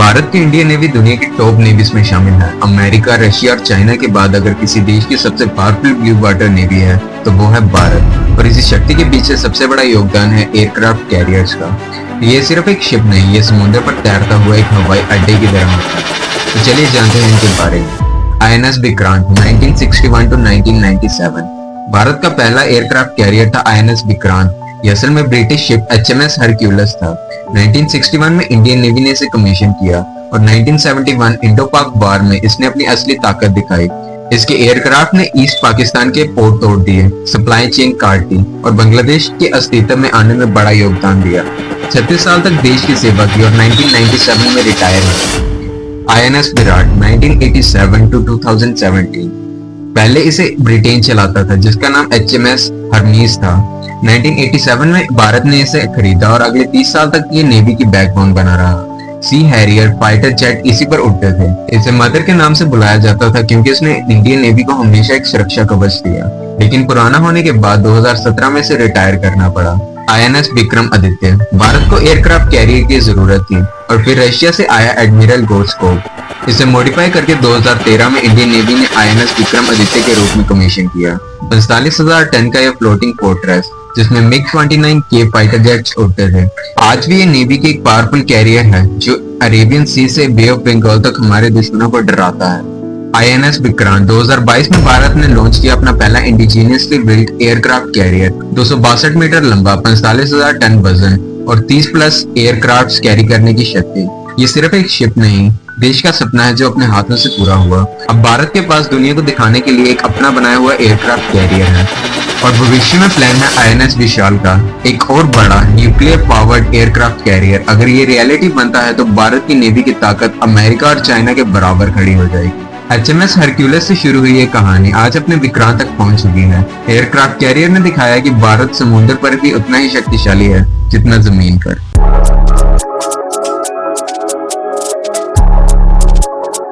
भारत की Indian navy दुनिया की टॉप नेवीज में शामिल है। अमेरिका, रशिया और चाइना के बाद अगर किसी देश की सबसे पावरफुल ब्लू वाटर नेवी है तो वो है भारत। और इसी शक्ति के पीछे सबसे बड़ा योगदान है एयरक्राफ्ट कैरियर्स का। ये सिर्फ एक शिप नहीं, ये समुद्र पर तैरता हुआ एक हवाई अड्डे की तरह होता है। तो चलिए जानते हैं इनके बारे में। INS विक्रांत 1961 to 1997 भारत का पहला एयरक्राफ्ट कैरियर था INS विक्रांत। ये असल में ब्रिटिश शिप HMS हरक्यूलस था। 1961 में इंडियन नेवी ने इसे कमीशन किया और 1971 इंडो पाक वार में इसने अपनी असली ताकत दिखाई। इसके एयरक्राफ्ट ने ईस्ट पाकिस्तान के पोर्ट तोड़ दिए, सप्लाई चेन काट दी और बांग्लादेश के अस्तित्व में आने में बड़ा योगदान दिया। 36 साल तक देश की सेवा की और 1997 में रिटायर हुआ। INS विराट 1987 to 2017 पहले इसे ब्रिटेन चलाता था, जिसका नाम HMS हरमीज था। 1987 में भारत ने इसे खरीदा और अगले 30 साल तक ये नेवी की बैकबोन बना रहा। सी हैरियर फाइटर जेट इसी पर उड़ते थे। इसे मदर के नाम से बुलाया जाता था क्योंकि उसने इंडियन नेवी को हमेशा एक सुरक्षा कवच दिया, लेकिन पुराना होने के बाद 2017 में इसे रिटायर करना पड़ा। INS विक्रम आदित्य भारत को एयरक्राफ्ट कैरियर की जरूरत थी और फिर रशिया से आया एडमिरल गोर्स्कोव। इसे मॉडिफाई करके 2013 में इंडियन नेवी ने INS विक्रम आदित्य के रूप में कमीशन किया। 45,000 टन का यह फ्लोटिंग फोर्ट्रेस, जिसमें MiG-29 के फाइटर जेट्स उड़ते थे, आज भी ये नेवी की एक पावरफुल कैरियर है जो अरेबियन सी से बे ऑफ बंगाल तक हमारे दुश्मनों को डराता है। INS विक्रांत 2022 में भारत ने लॉन्च किया अपना पहला indigenously built aircraft carrier. 262 metre लंबा, 45,000 टन वजन और 30 प्लस एयरक्राफ्ट कैरी करने की शक्ति। ये सिर्फ एक शिप नहीं, देश का सपना है जो अपने हाथों से पूरा हुआ। अब भारत के पास दुनिया को दिखाने के लिए एक अपना बनाया हुआ एयरक्राफ्ट कैरियर है और भविष्य में प्लान है INS विशाल का, एक और बड़ा न्यूक्लियर पावर्ड एयरक्राफ्ट कैरियर। अगर ये रियलिटी बनता है तो भारत की नेवी की ताकत अमेरिका और चाइना के बराबर खड़ी हो जाएगी। HMS हरक्यूलस से शुरू हुई ये कहानी आज अपने विक्रांत तक पहुंच चुकी है। एयरक्राफ्ट कैरियर ने दिखाया कि भारत समुद्र पर भी उतना ही शक्तिशाली है जितना जमीन पर।